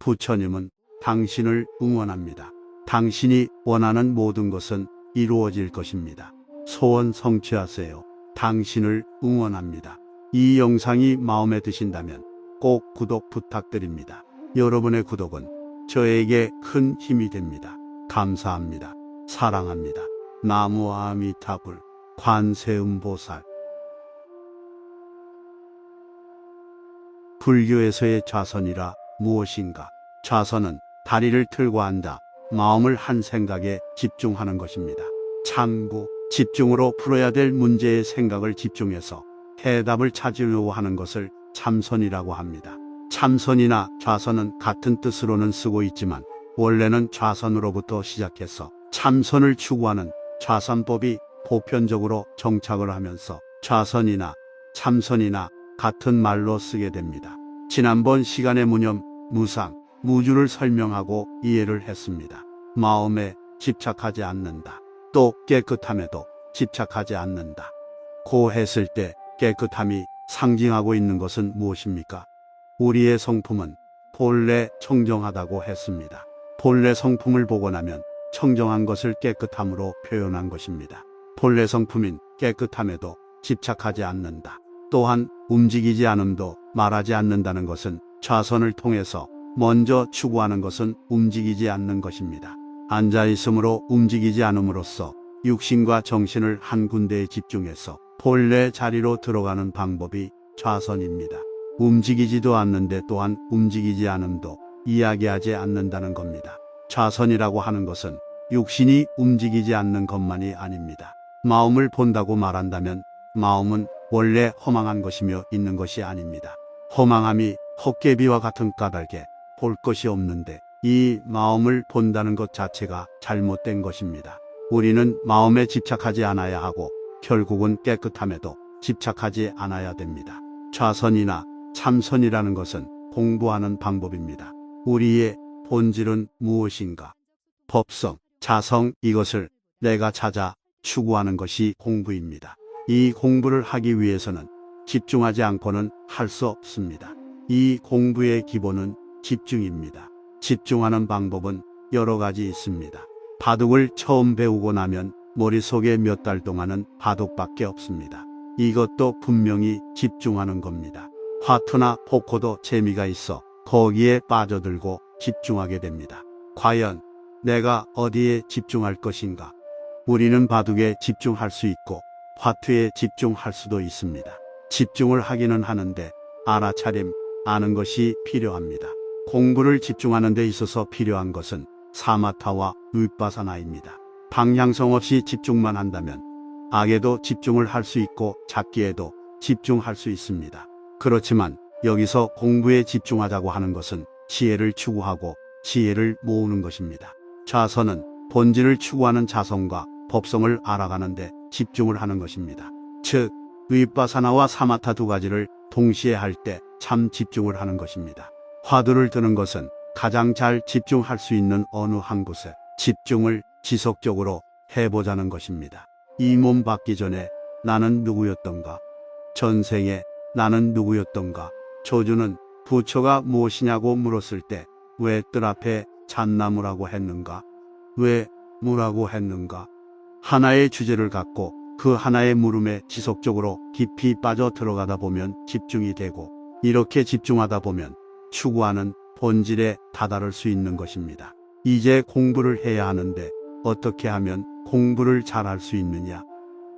부처님은 당신을 응원합니다. 당신이 원하는 모든 것은 이루어질 것입니다. 소원 성취하세요. 당신을 응원합니다. 이 영상이 마음에 드신다면 꼭 구독 부탁드립니다. 여러분의 구독은 저에게 큰 힘이 됩니다. 감사합니다. 사랑합니다. 나무 아미타불 관세음보살. 불교에서의 좌선이라 무엇인가? 좌선은 다리를 틀고 앉아 마음을 한 생각에 집중하는 것입니다. 참고 집중으로 풀어야 될 문제의 생각을 집중해서 해답을 찾으려고 하는 것을 참선이라고 합니다. 참선이나 좌선은 같은 뜻으로는 쓰고 있지만 원래는 좌선으로부터 시작해서 참선을 추구하는 좌선법이 보편적으로 정착을 하면서 좌선이나 참선이나 같은 말로 쓰게 됩니다. 지난번 시간에 무념, 무상, 무주를 설명하고 이해를 했습니다. 마음에 집착하지 않는다. 또 깨끗함에도 집착하지 않는다. 고 했을 때 깨끗함이 상징하고 있는 것은 무엇입니까? 우리의 성품은 본래 청정하다고 했습니다. 본래 성품을 보고 나면 청정한 것을 깨끗함으로 표현한 것입니다. 본래 성품인 깨끗함에도 집착하지 않는다. 또한 움직이지 않음도 말하지 않는다는 것은 좌선을 통해서 먼저 추구하는 것은 움직이지 않는 것입니다. 앉아있음으로 움직이지 않음으로써 육신과 정신을 한 군데에 집중해서 본래 자리로 들어가는 방법이 좌선입니다. 움직이지도 않는데 또한 움직이지 않음도 이야기하지 않는다는 겁니다. 좌선이라고 하는 것은 육신이 움직이지 않는 것만이 아닙니다. 마음을 본다고 말한다면 마음은 원래 허망한 것이며 있는 것이 아닙니다. 허망함이 헛개비와 같은 까닭에 볼 것이 없는데 이 마음을 본다는 것 자체가 잘못된 것입니다. 우리는 마음에 집착하지 않아야 하고 결국은 깨끗함에도 집착하지 않아야 됩니다. 좌선이나 참선이라는 것은 공부하는 방법입니다. 우리의 본질은 무엇인가? 법성, 자성, 이것을 내가 찾아 추구하는 것이 공부입니다. 이 공부를 하기 위해서는 집중하지 않고는 할 수 없습니다. 이 공부의 기본은 집중입니다. 집중하는 방법은 여러 가지 있습니다. 바둑을 처음 배우고 나면 머릿속에 몇 달 동안은 바둑밖에 없습니다. 이것도 분명히 집중하는 겁니다. 화투나 포커도 재미가 있어 거기에 빠져들고 집중하게 됩니다. 과연 내가 어디에 집중할 것인가? 우리는 바둑에 집중할 수 있고 화투에 집중할 수도 있습니다. 집중을 하기는 하는데 알아차림, 아는 것이 필요합니다. 공부를 집중하는 데 있어서 필요한 것은 사마타와 윗바사나입니다. 방향성 없이 집중만 한다면 악에도 집중을 할 수 있고 잡기에도 집중할 수 있습니다. 그렇지만 여기서 공부에 집중하자고 하는 것은 지혜를 추구하고 지혜를 모으는 것입니다. 좌선은 본질을 추구하는 자성과 법성을 알아가는데 집중을 하는 것입니다. 즉, 윗바사나와 사마타 두 가지를 동시에 할 때 참 집중을 하는 것입니다. 화두를 드는 것은 가장 잘 집중할 수 있는 어느 한 곳에 집중을 지속적으로 해보자는 것입니다. 이 몸 받기 전에 나는 누구였던가? 전생에 나는 누구였던가? 조주는 부처가 무엇이냐고 물었을 때 왜 뜰 앞에 잣나무라고 했는가? 왜 무라고 했는가? 하나의 주제를 갖고 그 하나의 물음에 지속적으로 깊이 빠져 들어가다 보면 집중이 되고 이렇게 집중하다 보면 추구하는 본질에 다다를 수 있는 것입니다. 이제 공부를 해야 하는데 어떻게 하면 공부를 잘할 수 있느냐?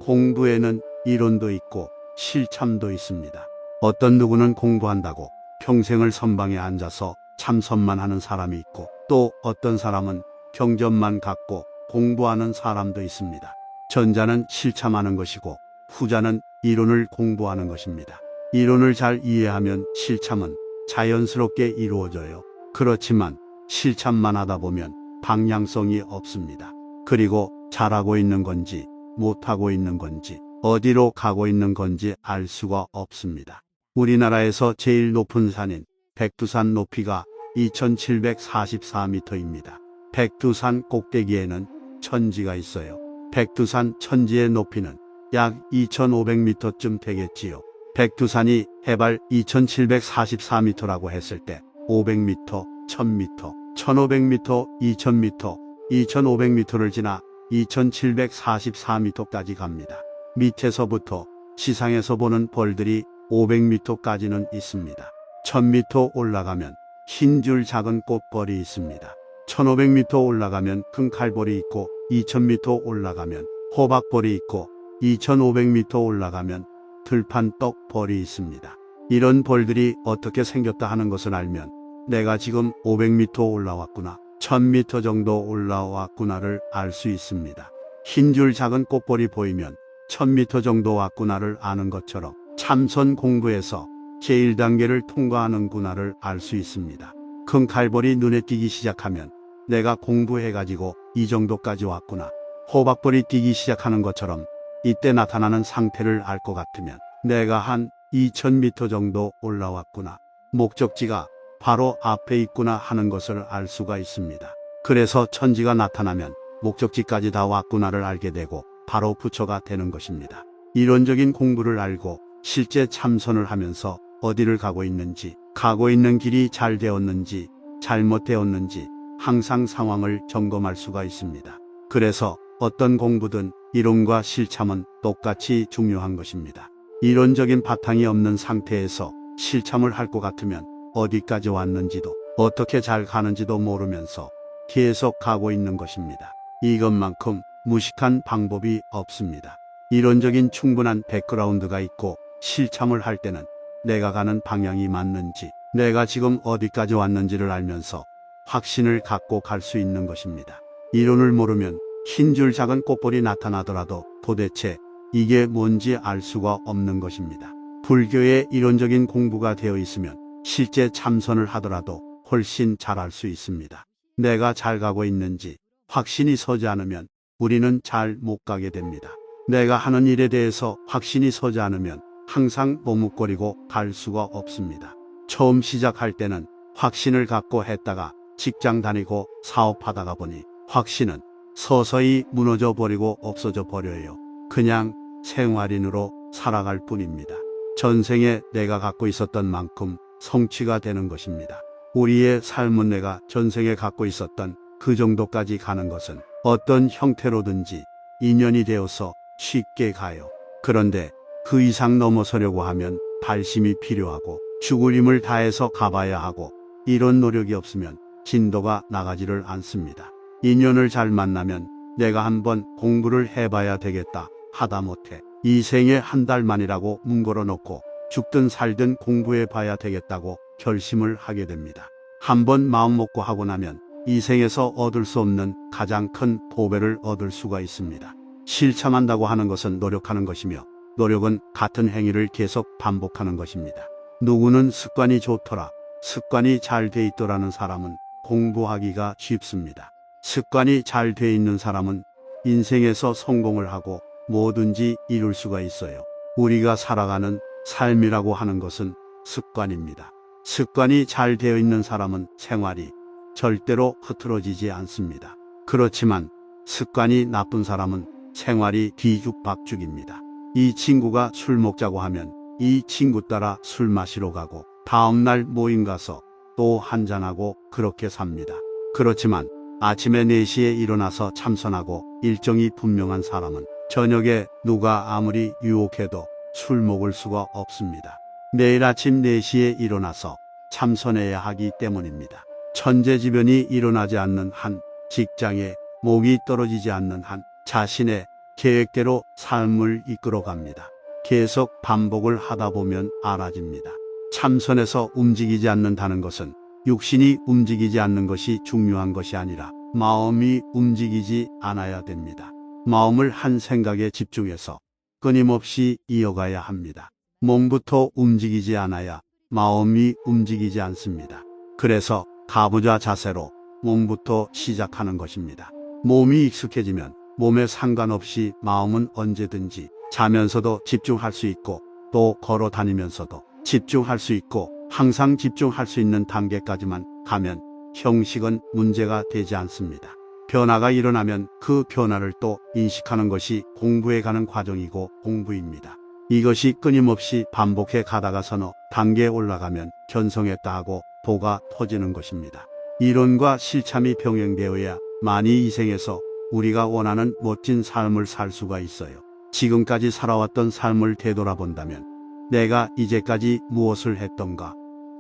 공부에는 이론도 있고 실참도 있습니다. 어떤 누구는 공부한다고 평생을 선방에 앉아서 참선만 하는 사람이 있고 또 어떤 사람은 경전만 갖고 공부하는 사람도 있습니다. 전자는 실참하는 것이고 후자는 이론을 공부하는 것입니다. 이론을 잘 이해하면 실참은 자연스럽게 이루어져요. 그렇지만 실참만 하다 보면 방향성이 없습니다. 그리고 잘하고 있는 건지 못하고 있는 건지 어디로 가고 있는 건지 알 수가 없습니다. 우리나라에서 제일 높은 산인 백두산 높이가 2744m입니다. 백두산 꼭대기에는 천지가 있어요. 백두산 천지의 높이는 약 2500m쯤 되겠지요. 백두산이 해발 2744m라고 했을 때 500m, 1000m, 1500m, 2000m, 2500m를 지나 2744m까지 갑니다. 밑에서부터 지상에서 보는 벌들이 500m까지는 있습니다. 1000m 올라가면 흰 줄 작은 꽃벌이 있습니다. 1500m 올라가면 큰 칼벌이 있고 2000m 올라가면 호박벌이 있고 2500m 올라가면 들판떡 벌이 있습니다. 이런 벌들이 어떻게 생겼다 하는 것을 알면 내가 지금 500m 올라왔구나, 1000m 정도 올라왔구나를 알 수 있습니다. 흰 줄 작은 꽃벌이 보이면 1000m 정도 왔구나를 아는 것처럼 참선 공부에서 제1단계를 통과하는구나를 알 수 있습니다. 큰 칼벌이 눈에 띄기 시작하면 내가 공부해가지고 이 정도까지 왔구나. 호박벌이 띄기 시작하는 것처럼 이때 나타나는 상태를 알 것 같으면 내가 한 2000m 정도 올라왔구나, 목적지가 바로 앞에 있구나 하는 것을 알 수가 있습니다. 그래서 천지가 나타나면 목적지까지 다 왔구나를 알게 되고 바로 부처가 되는 것입니다. 이론적인 공부를 알고 실제 참선을 하면서 어디를 가고 있는지, 가고 있는 길이 잘 되었는지 잘못되었는지 항상 상황을 점검할 수가 있습니다. 그래서 어떤 공부든 이론과 실참은 똑같이 중요한 것입니다. 이론적인 바탕이 없는 상태에서 실참을 할 것 같으면 어디까지 왔는지도 어떻게 잘 가는지도 모르면서 계속 가고 있는 것입니다. 이것만큼 무식한 방법이 없습니다. 이론적인 충분한 백그라운드가 있고 실참을 할 때는 내가 가는 방향이 맞는지, 내가 지금 어디까지 왔는지를 알면서 확신을 갖고 갈 수 있는 것입니다. 이론을 모르면 흰 줄 작은 꽃벌이 나타나더라도 도대체 이게 뭔지 알 수가 없는 것입니다. 불교의 이론적인 공부가 되어 있으면 실제 참선을 하더라도 훨씬 잘 알 수 있습니다. 내가 잘 가고 있는지 확신이 서지 않으면 우리는 잘 못 가게 됩니다. 내가 하는 일에 대해서 확신이 서지 않으면 항상 머뭇거리고 갈 수가 없습니다. 처음 시작할 때는 확신을 갖고 했다가 직장 다니고 사업하다가 보니 확신은 서서히 무너져 버리고 없어져 버려요. 그냥 생활인으로 살아갈 뿐입니다. 전생에 내가 갖고 있었던 만큼 성취가 되는 것입니다. 우리의 삶은 내가 전생에 갖고 있었던 그 정도까지 가는 것은 어떤 형태로든지 인연이 되어서 쉽게 가요. 그런데 그 이상 넘어서려고 하면 발심이 필요하고 죽을 힘을 다해서 가봐야 하고, 이런 노력이 없으면 진도가 나가지를 않습니다. 인연을 잘 만나면 내가 한번 공부를 해봐야 되겠다 하다못해 이 생에 한 달만이라고 뭉거러 놓고 죽든 살든 공부해 봐야 되겠다고 결심을 하게 됩니다. 한번 마음먹고 하고 나면 이 생에서 얻을 수 없는 가장 큰 보배를 얻을 수가 있습니다. 실참한다고 하는 것은 노력하는 것이며, 노력은 같은 행위를 계속 반복하는 것입니다. 누구는 습관이 좋더라, 습관이 잘 돼 있더라는 사람은 공부하기가 쉽습니다. 습관이 잘 돼 있는 사람은 인생에서 성공을 하고 뭐든지 이룰 수가 있어요. 우리가 살아가는 삶이라고 하는 것은 습관입니다. 습관이 잘 되어 있는 사람은 생활이 절대로 흐트러지지 않습니다. 그렇지만 습관이 나쁜 사람은 생활이 뒤죽박죽입니다. 이 친구가 술 먹자고 하면 이 친구 따라 술 마시러 가고 다음날 모임 가서 또 한잔하고 그렇게 삽니다. 그렇지만 아침에 4시에 일어나서 참선하고 일정이 분명한 사람은 저녁에 누가 아무리 유혹해도 술 먹을 수가 없습니다. 내일 아침 4시에 일어나서 참선해야 하기 때문입니다. 천재지변이 일어나지 않는 한, 직장에 목이 떨어지지 않는 한 자신의 계획대로 삶을 이끌어갑니다. 계속 반복을 하다 보면 알아집니다. 참선에서 움직이지 않는다는 것은 육신이 움직이지 않는 것이 중요한 것이 아니라 마음이 움직이지 않아야 됩니다. 마음을 한 생각에 집중해서 끊임없이 이어가야 합니다. 몸부터 움직이지 않아야 마음이 움직이지 않습니다. 그래서 가부좌 자세로 몸부터 시작하는 것입니다. 몸이 익숙해지면 몸에 상관없이 마음은 언제든지 자면서도 집중할 수 있고, 또 걸어 다니면서도 집중할 수 있고, 항상 집중할 수 있는 단계까지만 가면 형식은 문제가 되지 않습니다. 변화가 일어나면 그 변화를 또 인식하는 것이 공부해 가는 과정이고 공부입니다. 이것이 끊임없이 반복해 가다가 서너 단계에 올라가면 견성했다 하고 도가 터지는 것입니다. 이론과 실참이 병행되어야 만이 이 생에서 우리가 원하는 멋진 삶을 살 수가 있어요. 지금까지 살아왔던 삶을 되돌아본다면 내가 이제까지 무엇을 했던가?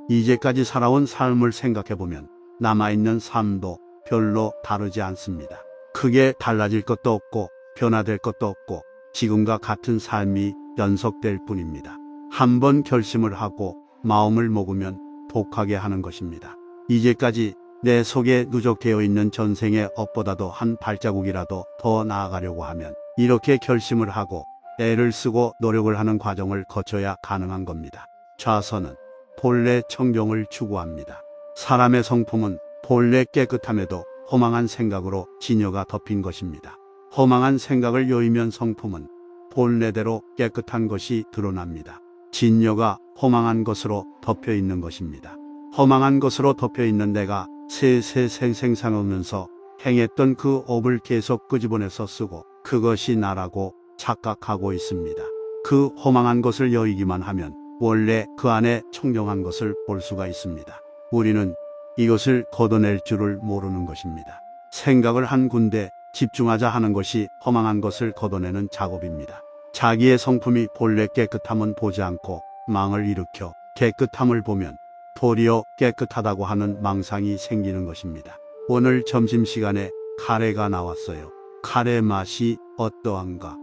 이제까지 살아온 삶을 생각해보면 남아있는 삶도 별로 다르지 않습니다. 크게 달라질 것도 없고 변화될 것도 없고 지금과 같은 삶이 연속될 뿐입니다. 한번 결심을 하고 마음을 먹으면 독하게 하는 것입니다. 이제까지 내 속에 누적되어 있는 전생의 업보다도 한 발자국이라도 더 나아가려고 하면 이렇게 결심을 하고 애를 쓰고 노력을 하는 과정을 거쳐야 가능한 겁니다. 좌선은 본래 청정을 추구합니다. 사람의 성품은 본래 깨끗함에도 허망한 생각으로 진여가 덮인 것입니다. 허망한 생각을 여의면 성품은 본래대로 깨끗한 것이 드러납니다. 진여가 허망한 것으로 덮여 있는 것입니다. 허망한 것으로 덮여 있는 내가 세세생생상하면서 행했던 그 업을 계속 끄집어내서 쓰고 그것이 나라고 착각하고 있습니다. 그 허망한 것을 여의기만 하면 원래 그 안에 청정한 것을 볼 수가 있습니다. 우리는 이것을 걷어낼 줄을 모르는 것입니다. 생각을 한 군데 집중하자 하는 것이 허망한 것을 걷어내는 작업입니다. 자기의 성품이 본래 깨끗함은 보지 않고 망을 일으켜 깨끗함을 보면 도리어 깨끗하다고 하는 망상이 생기는 것입니다. 오늘 점심시간에 카레가 나왔어요. 카레 맛이 어떠한가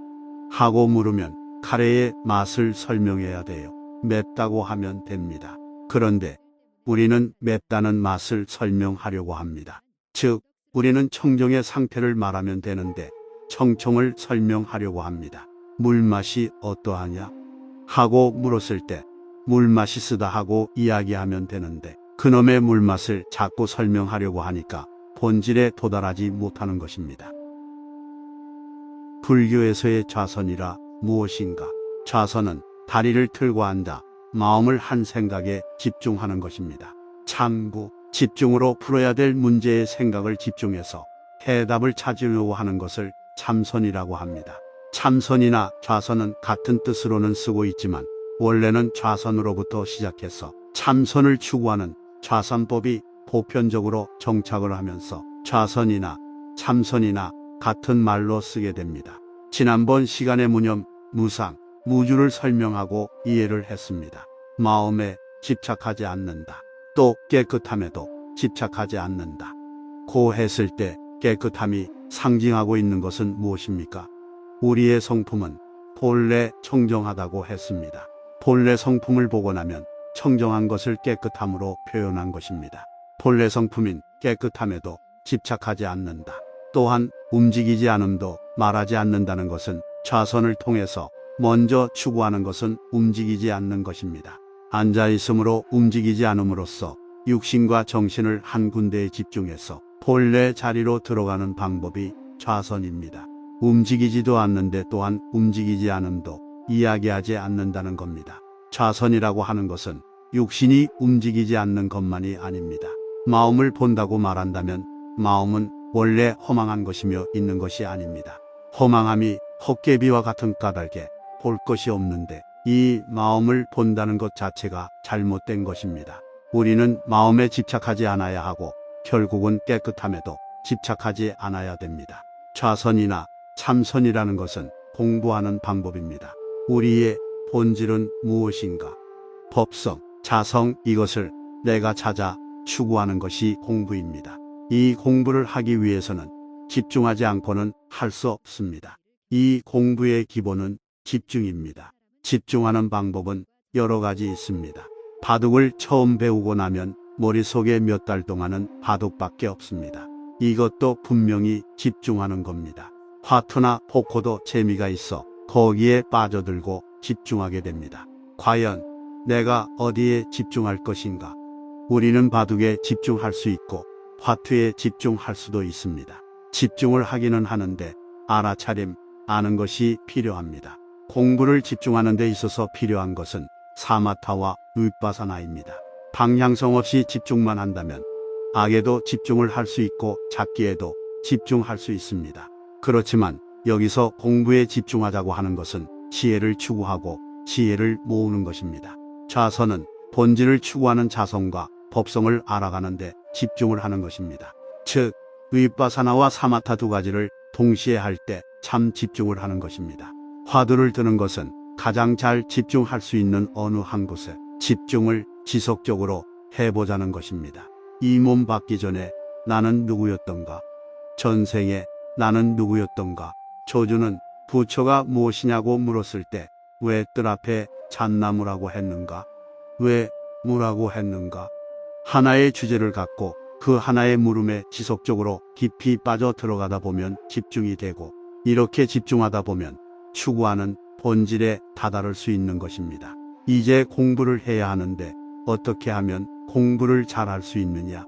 하고 물으면 카레의 맛을 설명해야 돼요. 맵다고 하면 됩니다. 그런데 우리는 맵다는 맛을 설명하려고 합니다. 즉 우리는 청정의 상태를 말하면 되는데 청청을 설명하려고 합니다. 물맛이 어떠하냐 하고 물었을 때 물맛이 쓰다 하고 이야기하면 되는데 그놈의 물맛을 자꾸 설명하려고 하니까 본질에 도달하지 못하는 것입니다. 불교에서의 좌선이라 무엇인가? 좌선은 다리를 틀고 앉아 마음을 한 생각에 집중하는 것입니다. 참고 집중으로 풀어야 될 문제의 생각을 집중해서 해답을 찾으려고 하는 것을 참선이라고 합니다. 참선이나 좌선은 같은 뜻으로는 쓰고 있지만 원래는 좌선으로부터 시작해서 참선을 추구하는 좌선법이 보편적으로 정착을 하면서 좌선이나 참선이나 같은 말로 쓰게 됩니다. 지난번 시간에 무념, 무상, 무주를 설명하고 이해를 했습니다. 마음에 집착하지 않는다. 또 깨끗함에도 집착하지 않는다. 고 했을 때 깨끗함이 상징하고 있는 것은 무엇입니까? 우리의 성품은 본래 청정하다고 했습니다. 본래 성품을 보고 나면 청정한 것을 깨끗함으로 표현한 것입니다. 본래 성품인 깨끗함에도 집착하지 않는다. 또한 움직이지 않음도 말하지 않는다는 것은 좌선을 통해서 먼저 추구하는 것은 움직이지 않는 것입니다. 앉아있음으로 움직이지 않음으로써 육신과 정신을 한 군데에 집중해서 본래 자리로 들어가는 방법이 좌선입니다. 움직이지도 않는데 또한 움직이지 않음도 이야기하지 않는다는 겁니다. 좌선이라고 하는 것은 육신이 움직이지 않는 것만이 아닙니다. 마음을 본다고 말한다면 마음은 원래 허망한 것이며 있는 것이 아닙니다. 허망함이 헛개비와 같은 까닭에 볼 것이 없는데 이 마음을 본다는 것 자체가 잘못된 것입니다. 우리는 마음에 집착하지 않아야 하고 결국은 깨끗함에도 집착하지 않아야 됩니다. 좌선이나 참선이라는 것은 공부하는 방법입니다. 우리의 본질은 무엇인가? 법성, 자성 이것을 내가 찾아 추구하는 것이 공부입니다. 이 공부를 하기 위해서는 집중하지 않고는 할 수 없습니다. 이 공부의 기본은 집중입니다. 집중하는 방법은 여러 가지 있습니다. 바둑을 처음 배우고 나면 머릿속에 몇 달 동안은 바둑밖에 없습니다. 이것도 분명히 집중하는 겁니다. 화투나 포커도 재미가 있어 거기에 빠져들고 집중하게 됩니다. 과연 내가 어디에 집중할 것인가? 우리는 바둑에 집중할 수 있고 화투에 집중할 수도 있습니다. 집중을 하기는 하는데 알아차림, 아는 것이 필요합니다. 공부를 집중하는 데 있어서 필요한 것은 사마타와 윗바사나입니다. 방향성 없이 집중만 한다면 악에도 집중을 할 수 있고 잡기에도 집중할 수 있습니다. 그렇지만 여기서 공부에 집중하자고 하는 것은 지혜를 추구하고 지혜를 모으는 것입니다. 좌선은 본질을 추구하는 자성과 법성을 알아가는데 집중을 하는 것입니다. 즉, 윗바사나와 사마타 두 가지를 동시에 할 때 참 집중을 하는 것입니다. 화두를 드는 것은 가장 잘 집중할 수 있는 어느 한 곳에 집중을 지속적으로 해보자는 것입니다. 이 몸 받기 전에 나는 누구였던가? 전생에 나는 누구였던가? 조주는 부처가 무엇이냐고 물었을 때 왜 뜰 앞에 잣나무라고 했는가? 왜 무라고 했는가? 하나의 주제를 갖고 그 하나의 물음에 지속적으로 깊이 빠져 들어가다 보면 집중이 되고, 이렇게 집중하다 보면 추구하는 본질에 다다를 수 있는 것입니다. 이제 공부를 해야 하는데 어떻게 하면 공부를 잘할 수 있느냐?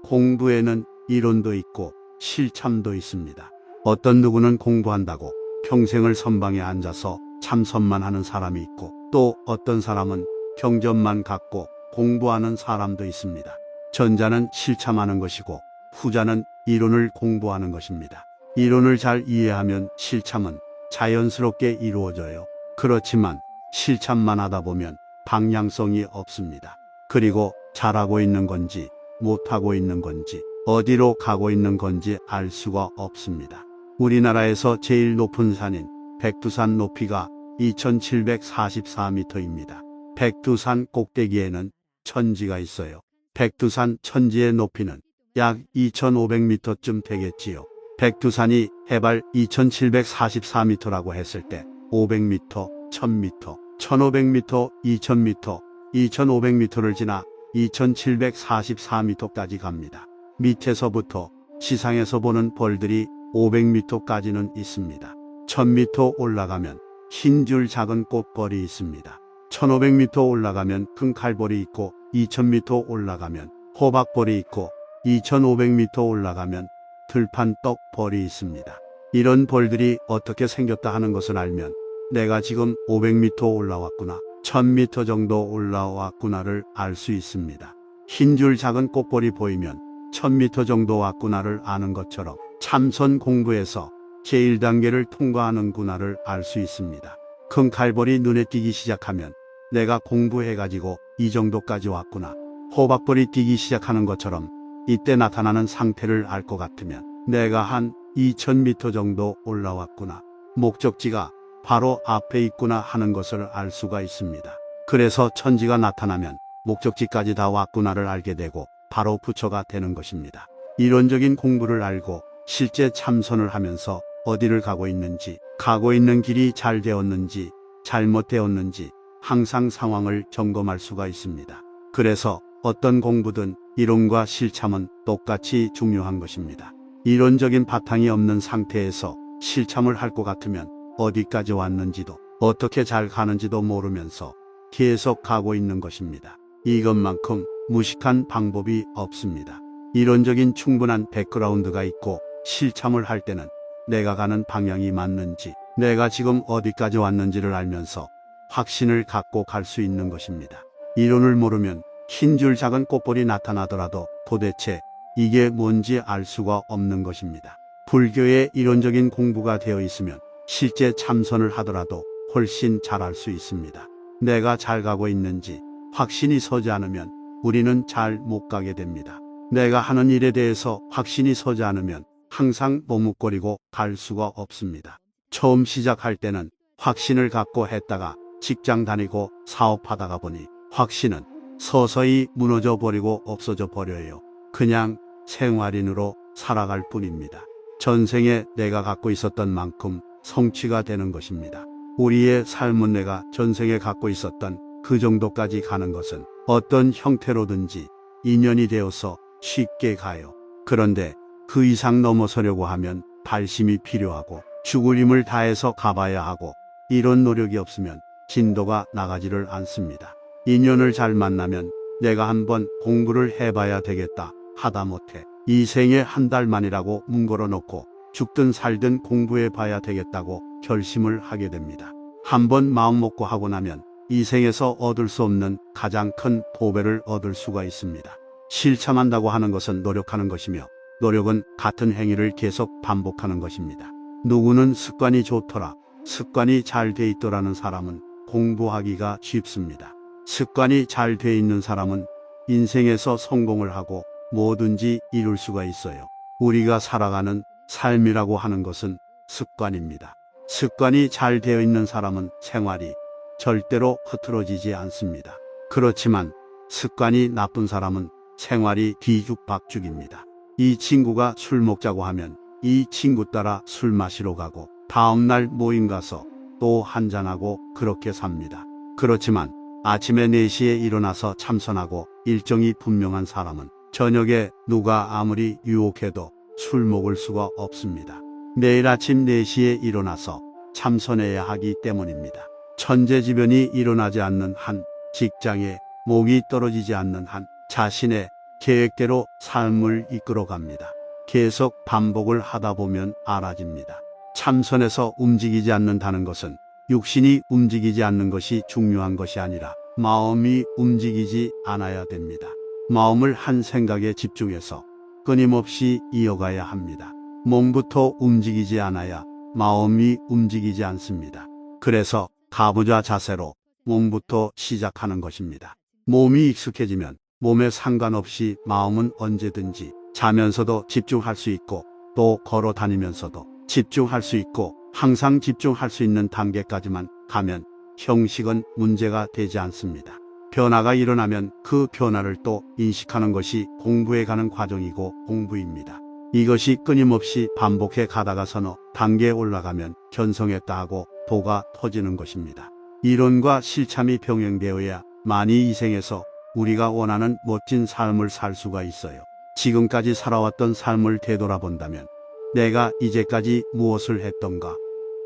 공부에는 이론도 있고 실참도 있습니다. 어떤 누구는 공부한다고 평생을 선방에 앉아서 참선만 하는 사람이 있고, 또 어떤 사람은 경전만 갖고 공부하는 사람도 있습니다. 전자는 실참하는 것이고 후자는 이론을 공부하는 것입니다. 이론을 잘 이해하면 실참은 자연스럽게 이루어져요. 그렇지만 실참만 하다 보면 방향성이 없습니다. 그리고 잘하고 있는 건지 못하고 있는 건지 어디로 가고 있는 건지 알 수가 없습니다. 우리나라에서 제일 높은 산인 백두산 높이가 2744m입니다. 백두산 꼭대기에는 천지가 있어요. 백두산 천지의 높이는 약 2500m쯤 되겠지요. 백두산이 해발 2744m라고 했을 때 500m, 1000m, 1500m, 2000m, 2500m를 지나 2744m까지 갑니다. 밑에서부터 지상에서 보는 벌들이 500m까지는 있습니다. 1000m 올라가면 흰 줄 작은 꽃벌이 있습니다. 1500m 올라가면 큰 칼벌이 있고, 2000m 올라가면 호박벌이 있고, 2500m 올라가면 들판떡벌이 있습니다. 이런 벌들이 어떻게 생겼다 하는 것을 알면 내가 지금 500m 올라왔구나, 1000m 정도 올라왔구나를 알 수 있습니다. 흰 줄 작은 꽃벌이 보이면 1000m 정도 왔구나를 아는 것처럼 참선 공부에서 제1단계를 통과하는구나를 알 수 있습니다. 큰 칼벌이 눈에 띄기 시작하면 내가 공부해가지고 이 정도까지 왔구나, 호박벌이 띄기 시작하는 것처럼 이때 나타나는 상태를 알 것 같으면 내가 한 2000m 정도 올라왔구나, 목적지가 바로 앞에 있구나 하는 것을 알 수가 있습니다. 그래서 천지가 나타나면 목적지까지 다 왔구나를 알게 되고 바로 부처가 되는 것입니다. 이론적인 공부를 알고 실제 참선을 하면서 어디를 가고 있는지, 가고 있는 길이 잘 되었는지 잘못되었는지 항상 상황을 점검할 수가 있습니다. 그래서 어떤 공부든 이론과 실참은 똑같이 중요한 것입니다. 이론적인 바탕이 없는 상태에서 실참을 할 것 같으면 어디까지 왔는지도 어떻게 잘 가는지도 모르면서 계속 가고 있는 것입니다. 이것만큼 무식한 방법이 없습니다. 이론적인 충분한 백그라운드가 있고 실참을 할 때는 내가 가는 방향이 맞는지, 내가 지금 어디까지 왔는지를 알면서 확신을 갖고 갈 수 있는 것입니다. 이론을 모르면 흰 줄 작은 꽃벌이 나타나더라도 도대체 이게 뭔지 알 수가 없는 것입니다. 불교의 이론적인 공부가 되어 있으면 실제 참선을 하더라도 훨씬 잘할 수 있습니다. 내가 잘 가고 있는지 확신이 서지 않으면 우리는 잘 못 가게 됩니다. 내가 하는 일에 대해서 확신이 서지 않으면 항상 머뭇거리고 갈 수가 없습니다. 처음 시작할 때는 확신을 갖고 했다가 직장 다니고 사업하다가 보니 확신은 서서히 무너져 버리고 없어져 버려요. 그냥 생활인으로 살아갈 뿐입니다. 전생에 내가 갖고 있었던 만큼 성취가 되는 것입니다. 우리의 삶은 내가 전생에 갖고 있었던 그 정도까지 가는 것은 어떤 형태로든지 인연이 되어서 쉽게 가요. 그런데 그 이상 넘어서려고 하면 발심이 필요하고 죽을 힘을 다해서 가봐야 하고, 이런 노력이 없으면 진도가 나가지를 않습니다. 인연을 잘 만나면 내가 한번 공부를 해봐야 되겠다 하다못해 이 생에 한 달만이라고 뭉거러 놓고 죽든 살든 공부해 봐야 되겠다고 결심을 하게 됩니다. 한번 마음먹고 하고 나면 이 생에서 얻을 수 없는 가장 큰 보배를 얻을 수가 있습니다. 실참한다고 하는 것은 노력하는 것이며, 노력은 같은 행위를 계속 반복하는 것입니다. 누구는 습관이 좋더라, 습관이 잘 돼 있더라는 사람은 공부하기가 쉽습니다. 습관이 잘 돼 있는 사람은 인생에서 성공을 하고 뭐든지 이룰 수가 있어요. 우리가 살아가는 삶이라고 하는 것은 습관입니다. 습관이 잘 되어 있는 사람은 생활이 절대로 흐트러지지 않습니다. 그렇지만 습관이 나쁜 사람은 생활이 뒤죽박죽입니다. 이 친구가 술 먹자고 하면 이 친구 따라 술 마시러 가고 다음날 모임 가서 또 한잔하고 그렇게 삽니다. 그렇지만 아침에 4시에 일어나서 참선하고 일정이 분명한 사람은 저녁에 누가 아무리 유혹해도 술 먹을 수가 없습니다. 내일 아침 4시에 일어나서 참선해야 하기 때문입니다. 천재지변이 일어나지 않는 한, 직장에 목이 떨어지지 않는 한, 자신의 계획대로 삶을 이끌어갑니다. 계속 반복을 하다 보면 알아집니다. 참선에서 움직이지 않는다는 것은 육신이 움직이지 않는 것이 중요한 것이 아니라 마음이 움직이지 않아야 됩니다. 마음을 한 생각에 집중해서 끊임없이 이어가야 합니다. 몸부터 움직이지 않아야 마음이 움직이지 않습니다. 그래서 가부좌 자세로 몸부터 시작하는 것입니다. 몸이 익숙해지면 몸에 상관없이 마음은 언제든지 자면서도 집중할 수 있고 또 걸어 다니면서도 집중할 수 있고 항상 집중할 수 있는 단계까지만 가면 형식은 문제가 되지 않습니다. 변화가 일어나면 그 변화를 또 인식하는 것이 공부해 가는 과정이고 공부입니다. 이것이 끊임없이 반복해 가다가 서너 단계에 올라가면 견성했다 하고 도가 터지는 것입니다. 이론과 실참이 병행되어야 만이 이 생에서 우리가 원하는 멋진 삶을 살 수가 있어요. 지금까지 살아왔던 삶을 되돌아본다면 내가 이제까지 무엇을 했던가?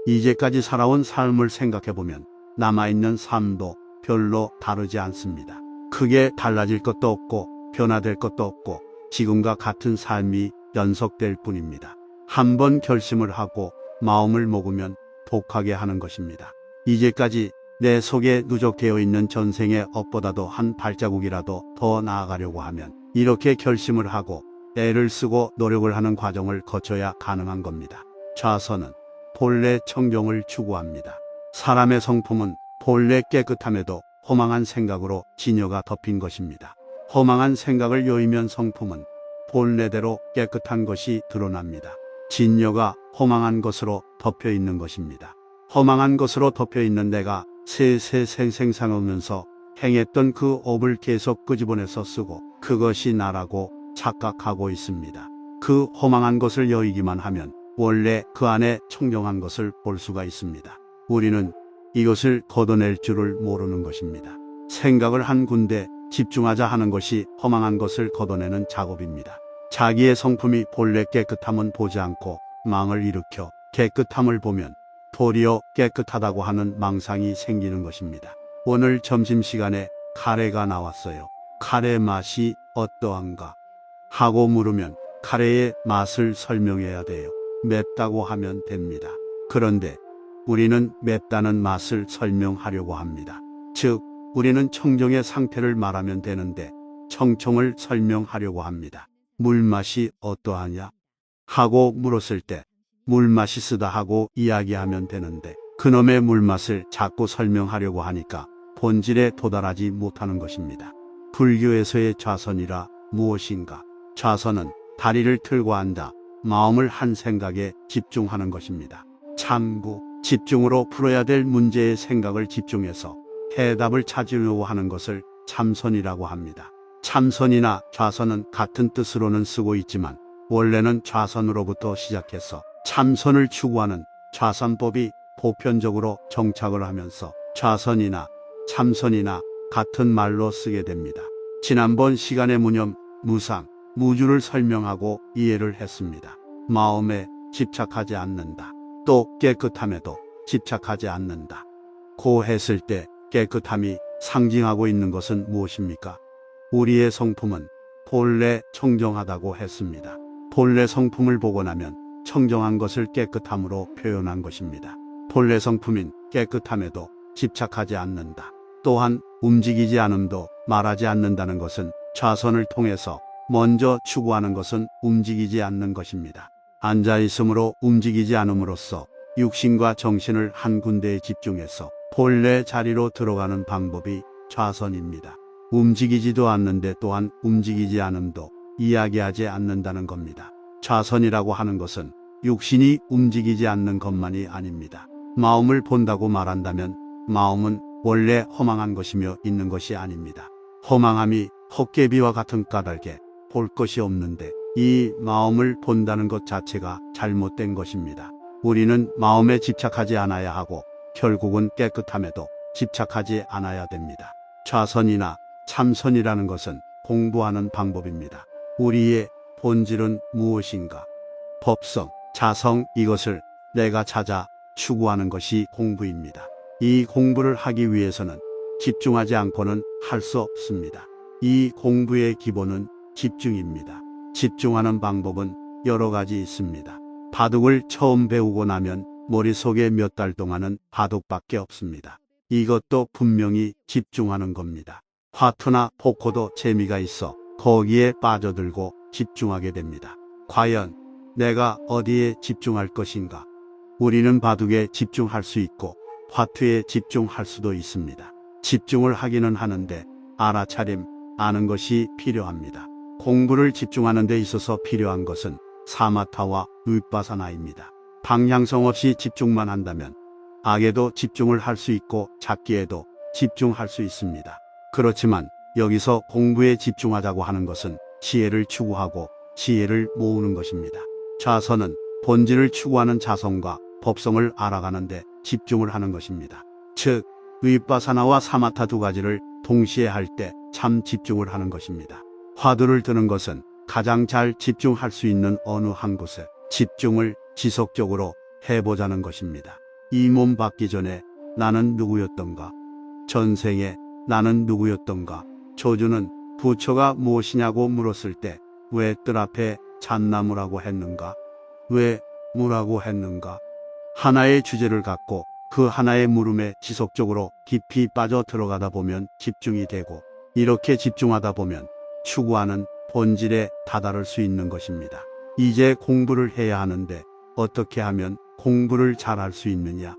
이제까지 살아온 삶을 생각해보면 남아있는 삶도 별로 다르지 않습니다. 크게 달라질 것도 없고 변화될 것도 없고 지금과 같은 삶이 연속될 뿐입니다. 한번 결심을 하고 마음을 먹으면 독하게 하는 것입니다. 이제까지 내 속에 누적되어 있는 전생의 업보다도 한 발자국이라도 더 나아가려고 하면 이렇게 결심을 하고 애를 쓰고 노력을 하는 과정을 거쳐야 가능한 겁니다. 좌선은 본래 청정을 추구합니다. 사람의 성품은 본래 깨끗함에도 허망한 생각으로 진여가 덮인 것입니다. 허망한 생각을 여의면 성품은 본래대로 깨끗한 것이 드러납니다. 진여가 허망한 것으로 덮여 있는 것입니다. 허망한 것으로 덮여 있는 내가 세세생생상하면서 행했던 그 업을 계속 끄집어내서 쓰고 그것이 나라고 착각하고 있습니다. 그 허망한 것을 여의기만 하면 원래 그 안에 청정한 것을 볼 수가 있습니다. 우리는 이것을 걷어낼 줄을 모르는 것입니다. 생각을 한 군데 집중하자 하는 것이 허망한 것을 걷어내는 작업입니다. 자기의 성품이 본래 깨끗함은 보지 않고 망을 일으켜 깨끗함을 보면 도리어 깨끗하다고 하는 망상이 생기는 것입니다. 오늘 점심시간에 카레가 나왔어요. 카레 맛이 어떠한가? 하고 물으면 카레의 맛을 설명해야 돼요. 맵다고 하면 됩니다. 그런데 우리는 맵다는 맛을 설명하려고 합니다. 즉, 우리는 청정의 상태를 말하면 되는데 청청을 설명하려고 합니다. 물맛이 어떠하냐? 하고 물었을 때 물맛이 쓰다 하고 이야기하면 되는데 그놈의 물맛을 자꾸 설명하려고 하니까 본질에 도달하지 못하는 것입니다. 불교에서의 좌선이라 무엇인가? 좌선은 다리를 틀고 앉아 마음을 한 생각에 집중하는 것입니다. 참고 집중으로 풀어야 될 문제의 생각을 집중해서 해답을 찾으려고 하는 것을 참선이라고 합니다. 참선이나 좌선은 같은 뜻으로는 쓰고 있지만 원래는 좌선으로부터 시작해서 참선을 추구하는 좌선법이 보편적으로 정착을 하면서 좌선이나 참선이나 같은 말로 쓰게 됩니다. 지난번 시간에 무념, 무상, 무주를 설명하고 이해를 했습니다. 마음에 집착하지 않는다. 또 깨끗함에도 집착하지 않는다. 고 했을 때 깨끗함이 상징하고 있는 것은 무엇입니까? 우리의 성품은 본래 청정하다고 했습니다. 본래 성품을 보고 나면 청정한 것을 깨끗함으로 표현한 것입니다. 본래 성품인 깨끗함에도 집착하지 않는다. 또한 움직이지 않음도 말하지 않는다는 것은 좌선을 통해서 먼저 추구하는 것은 움직이지 않는 것입니다. 앉아있음으로 움직이지 않음으로써 육신과 정신을 한 군데에 집중해서 본래 자리로 들어가는 방법이 좌선입니다. 움직이지도 않는데 또한 움직이지 않음도 이야기하지 않는다는 겁니다. 좌선이라고 하는 것은 육신이 움직이지 않는 것만이 아닙니다. 마음을 본다고 말한다면 마음은 원래 허망한 것이며 있는 것이 아닙니다. 허망함이 헛개비와 같은 까닭에 볼 것이 없는데 이 마음을 본다는 것 자체가 잘못된 것입니다. 우리는 마음에 집착하지 않아야 하고 결국은 깨끗함에도 집착하지 않아야 됩니다. 좌선이나 참선이라는 것은 공부하는 방법입니다. 우리의 본질은 무엇인가? 법성, 자성, 이것을 내가 찾아 추구하는 것이 공부입니다. 이 공부를 하기 위해서는 집중하지 않고는 할 수 없습니다. 이 공부의 기본은 집중입니다. 집중하는 방법은 여러 가지 있습니다. 바둑을 처음 배우고 나면 머릿속에 몇 달 동안은 바둑밖에 없습니다. 이것도 분명히 집중하는 겁니다. 화투나 포커도 재미가 있어 거기에 빠져들고 집중하게 됩니다. 과연 내가 어디에 집중할 것인가? 우리는 바둑에 집중할 수 있고 화투에 집중할 수도 있습니다. 집중을 하기는 하는데 알아차림, 아는 것이 필요합니다. 공부를 집중하는 데 있어서 필요한 것은 사마타와 윗바사나입니다. 방향성 없이 집중만 한다면 악에도 집중을 할 수 있고 잡기에도 집중할 수 있습니다. 그렇지만 여기서 공부에 집중하자고 하는 것은 지혜를 추구하고 지혜를 모으는 것입니다. 좌선은 본질을 추구하는 자성과 법성을 알아가는데 집중을 하는 것입니다. 즉, 윗바사나와 사마타 두 가지를 동시에 할 때 참 집중을 하는 것입니다. 화두를 드는 것은 가장 잘 집중할 수 있는 어느 한 곳에 집중을 지속적으로 해보자는 것입니다. 이 몸 받기 전에 나는 누구였던가? 전생에 나는 누구였던가? 조주는 부처가 무엇이냐고 물었을 때 왜 뜰 앞에 잣나무라고 했는가? 왜 무라고 했는가? 하나의 주제를 갖고 그 하나의 물음에 지속적으로 깊이 빠져 들어가다 보면 집중이 되고 이렇게 집중하다 보면 추구하는 본질에 다다를 수 있는 것입니다. 이제 공부를 해야 하는데 어떻게 하면 공부를 잘할 수 있느냐?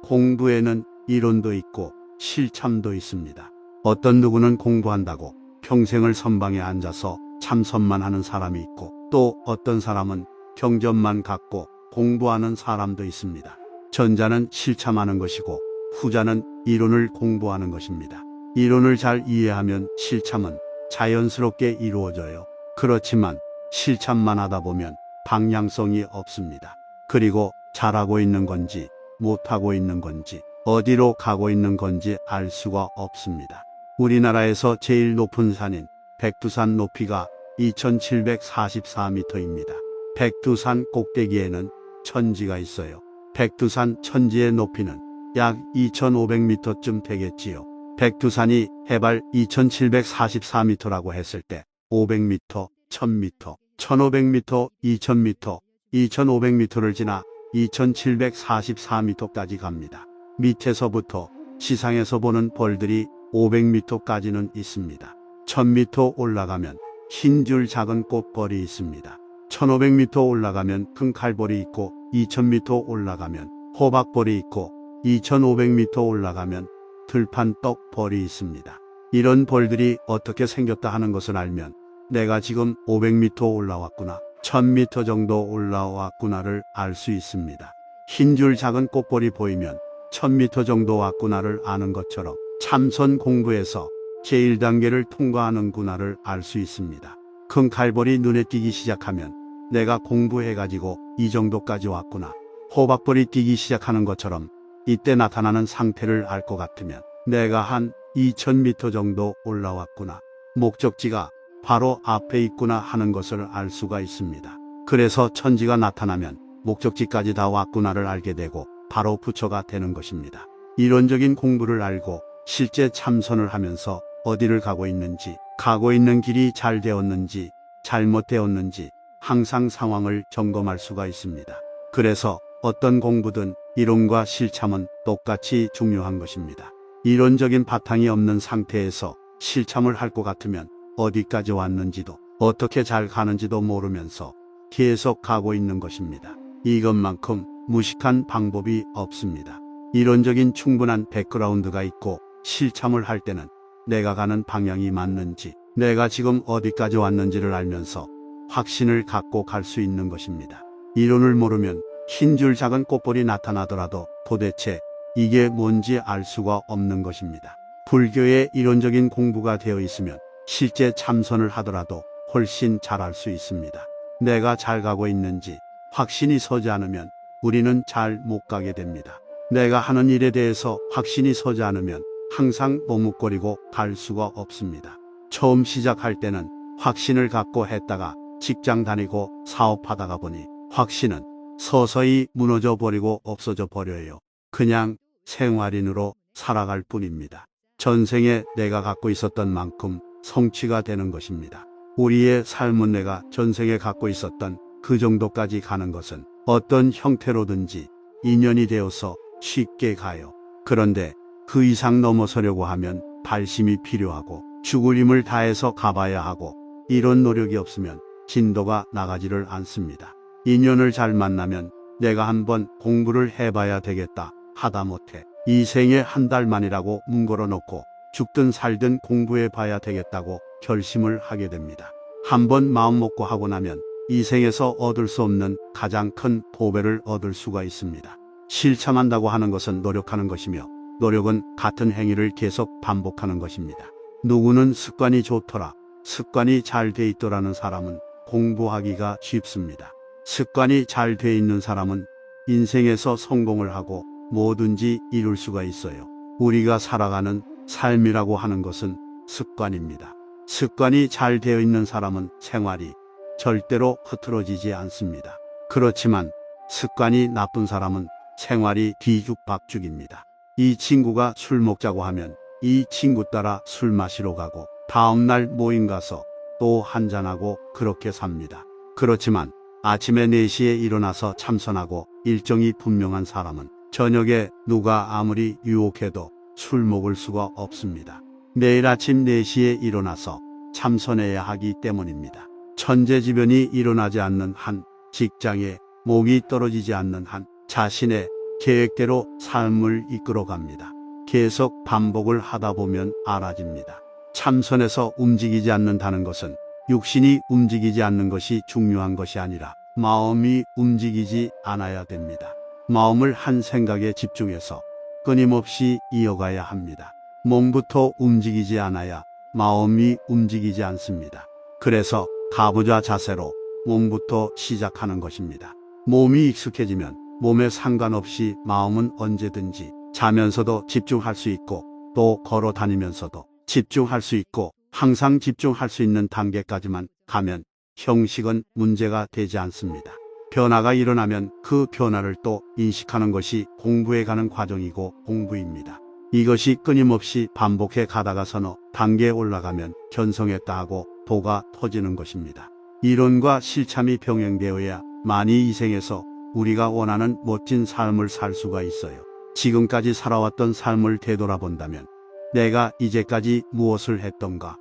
공부에는 이론도 있고 실참도 있습니다. 어떤 누구는 공부한다고 평생을 선방에 앉아서 참선만 하는 사람이 있고 또 어떤 사람은 경전만 갖고 공부하는 사람도 있습니다. 전자는 실참하는 것이고 후자는 이론을 공부하는 것입니다. 이론을 잘 이해하면 실참은 자연스럽게 이루어져요. 그렇지만 실참만 하다 보면 방향성이 없습니다. 그리고 잘하고 있는 건지 못하고 있는 건지 어디로 가고 있는 건지 알 수가 없습니다. 우리나라에서 제일 높은 산인 백두산 높이가 2744m입니다. 백두산 꼭대기에는 천지가 있어요. 백두산 천지의 높이는 약 2500m쯤 되겠지요. 백두산이 해발 2744m라고 했을 때 500m, 1000m, 1500m, 2000m, 2500m를 지나 2744m까지 갑니다. 밑에서부터 지상에서 보는 벌들이 500m까지는 있습니다. 1000m 올라가면 흰 줄 작은 꽃벌이 있습니다. 1500m 올라가면 큰 칼벌이 있고 2000m 올라가면 호박벌이 있고 2500m 올라가면 들판 떡벌이 있습니다. 이런 벌들이 어떻게 생겼다 하는 것을 알면 내가 지금 500m 올라왔구나, 1000m 정도 올라왔구나를 알 수 있습니다. 흰 줄 작은 꽃벌이 보이면 1000m 정도 왔구나를 아는 것처럼 참선 공부에서 제1단계를 통과하는구나를 알 수 있습니다. 큰 칼벌이 눈에 띄기 시작하면 내가 공부해가지고 이 정도까지 왔구나. 호박벌이 띄기 시작하는 것처럼 이때 나타나는 상태를 알 것 같으면 내가 한 2000m 정도 올라왔구나. 목적지가 바로 앞에 있구나 하는 것을 알 수가 있습니다. 그래서 천지가 나타나면 목적지까지 다 왔구나를 알게 되고 바로 부처가 되는 것입니다. 이론적인 공부를 알고 실제 참선을 하면서 어디를 가고 있는지, 가고 있는 길이 잘 되었는지 잘못되었는지 항상 상황을 점검할 수가 있습니다. 그래서 어떤 공부든 이론과 실참은 똑같이 중요한 것입니다. 이론적인 바탕이 없는 상태에서 실참을 할 것 같으면 어디까지 왔는지도 어떻게 잘 가는지도 모르면서 계속 가고 있는 것입니다. 이것만큼 무식한 방법이 없습니다. 이론적인 충분한 백그라운드가 있고 실참을 할 때는 내가 가는 방향이 맞는지, 내가 지금 어디까지 왔는지를 알면서 확신을 갖고 갈 수 있는 것입니다. 이론을 모르면 흰 줄 작은 꽃볼이 나타나더라도 도대체 이게 뭔지 알 수가 없는 것입니다. 불교의 이론적인 공부가 되어 있으면 실제 참선을 하더라도 훨씬 잘할 수 있습니다. 내가 잘 가고 있는지 확신이 서지 않으면 우리는 잘 못 가게 됩니다. 내가 하는 일에 대해서 확신이 서지 않으면 항상 머뭇거리고 갈 수가 없습니다. 처음 시작할 때는 확신을 갖고 했다가 직장 다니고 사업하다가 보니 확신은 서서히 무너져 버리고 없어져 버려요. 그냥 생활인으로 살아갈 뿐입니다. 전생에 내가 갖고 있었던 만큼 성취가 되는 것입니다. 우리의 삶은 내가 전생에 갖고 있었던 그 정도까지 가는 것은 어떤 형태로든지 인연이 되어서 쉽게 가요. 그런데 그 이상 넘어서려고 하면 발심이 필요하고 죽을 힘을 다해서 가봐야 하고, 이런 노력이 없으면 진도가 나가지를 않습니다. 인연을 잘 만나면 내가 한번 공부를 해봐야 되겠다 하다못해 이 생에 한 달만이라고 뭉거러 놓고 죽든 살든 공부해 봐야 되겠다고 결심을 하게 됩니다. 한번 마음먹고 하고 나면 이 생에서 얻을 수 없는 가장 큰 보배를 얻을 수가 있습니다. 실천한다고 하는 것은 노력하는 것이며, 노력은 같은 행위를 계속 반복하는 것입니다. 누구는 습관이 좋더라, 습관이 잘 돼 있더라는 사람은 공부하기가 쉽습니다. 습관이 잘 돼 있는 사람은 인생에서 성공을 하고 뭐든지 이룰 수가 있어요. 우리가 살아가는 삶이라고 하는 것은 습관입니다. 습관이 잘 되어 있는 사람은 생활이 절대로 흐트러지지 않습니다. 그렇지만 습관이 나쁜 사람은 생활이 뒤죽박죽입니다. 이 친구가 술 먹자고 하면 이 친구 따라 술 마시러 가고 다음날 모임 가서 또 한잔하고 그렇게 삽니다. 그렇지만 아침에 4시에 일어나서 참선하고 일정이 분명한 사람은 저녁에 누가 아무리 유혹해도 술 먹을 수가 없습니다. 내일 아침 4시에 일어나서 참선해야 하기 때문입니다. 천재지변이 일어나지 않는 한, 직장에 목이 떨어지지 않는 한 자신의 계획대로 삶을 이끌어갑니다. 계속 반복을 하다 보면 알아집니다. 참선에서 움직이지 않는다는 것은 육신이 움직이지 않는 것이 중요한 것이 아니라 마음이 움직이지 않아야 됩니다. 마음을 한 생각에 집중해서 끊임없이 이어가야 합니다. 몸부터 움직이지 않아야 마음이 움직이지 않습니다. 그래서 가부좌 자세로 몸부터 시작하는 것입니다. 몸이 익숙해지면 몸에 상관없이 마음은 언제든지 자면서도 집중할 수 있고, 또 걸어 다니면서도 집중할 수 있고, 항상 집중할 수 있는 단계까지만 가면 형식은 문제가 되지 않습니다. 변화가 일어나면 그 변화를 또 인식하는 것이 공부해 가는 과정이고 공부입니다. 이것이 끊임없이 반복해 가다가 서너 단계에 올라가면 견성했다 하고 도가 터지는 것입니다. 이론과 실참이 병행되어야 만이 이 생에서 우리가 원하는 멋진 삶을 살 수가 있어요. 지금까지 살아왔던 삶을 되돌아본다면 내가 이제까지 무엇을 했던가,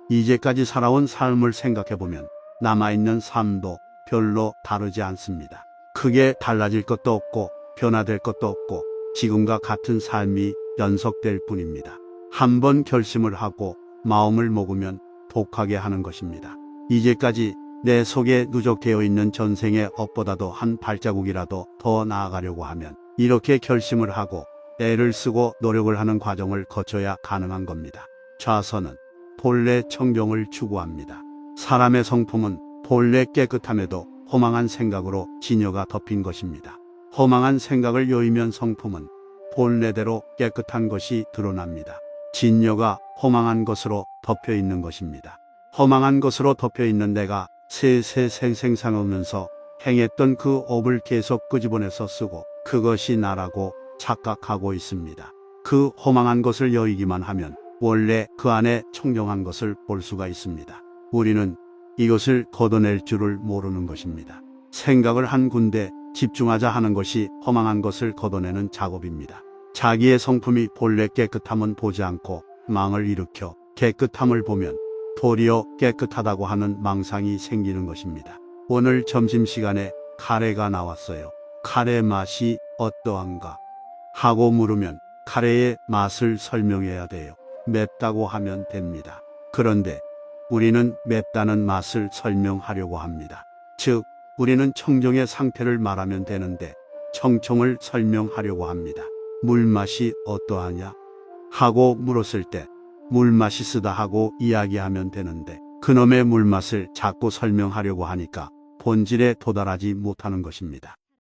이제까지 살아온 삶을 생각해보면 남아있는 삶도 별로 다르지 않습니다. 크게 달라질 것도 없고 변화될 것도 없고 지금과 같은 삶이 연속될 뿐입니다. 한번 결심을 하고 마음을 먹으면 독하게 하는 것입니다. 이제까지 내 속에 누적되어 있는 전생의 업보다도 한 발자국이라도 더 나아가려고 하면 이렇게 결심을 하고 애를 쓰고 노력을 하는 과정을 거쳐야 가능한 겁니다. 좌선은 본래 청정을 추구합니다. 사람의 성품은 본래 깨끗함에도 허망한 생각으로 진여가 덮인 것입니다. 허망한 생각을 여의면 성품은 본래대로 깨끗한 것이 드러납니다. 진여가 허망한 것으로 덮여 있는 것입니다. 허망한 것으로 덮여 있는 내가 세세생생상하면서 행했던 그 업을 계속 끄집어내서 쓰고 그것이 나라고 착각하고 있습니다. 그 허망한 것을 여의기만 하면 원래 그 안에 청정한 것을 볼 수가 있습니다. 우리는 이것을 걷어낼 줄을 모르는 것입니다. 생각을 한 군데 집중하자 하는 것이 허망한 것을 걷어내는 작업입니다. 자기의 성품이 본래 깨끗함은 보지 않고 망을 일으켜 깨끗함을 보면 도리어 깨끗하다고 하는 망상이 생기는 것입니다. 오늘 점심시간에 카레가 나왔어요. 카레 맛이 어떠한가 하고 물으면 카레의 맛을 설명해야 돼요. 맵다고 하면 됩니다. 그런데 우리는 맵다는 맛을 설명하려고 합니다. 즉, 우리는 청정의 상태를 말하면 되는데 청청을 설명하려고 합니다. 물맛이 어떠하냐? 하고 물었을 때 물맛이 쓰다 하고 이야기하면 되는데 그놈의 물맛을 자꾸 설명하려고 하니까 본질에 도달하지 못하는 것입니다.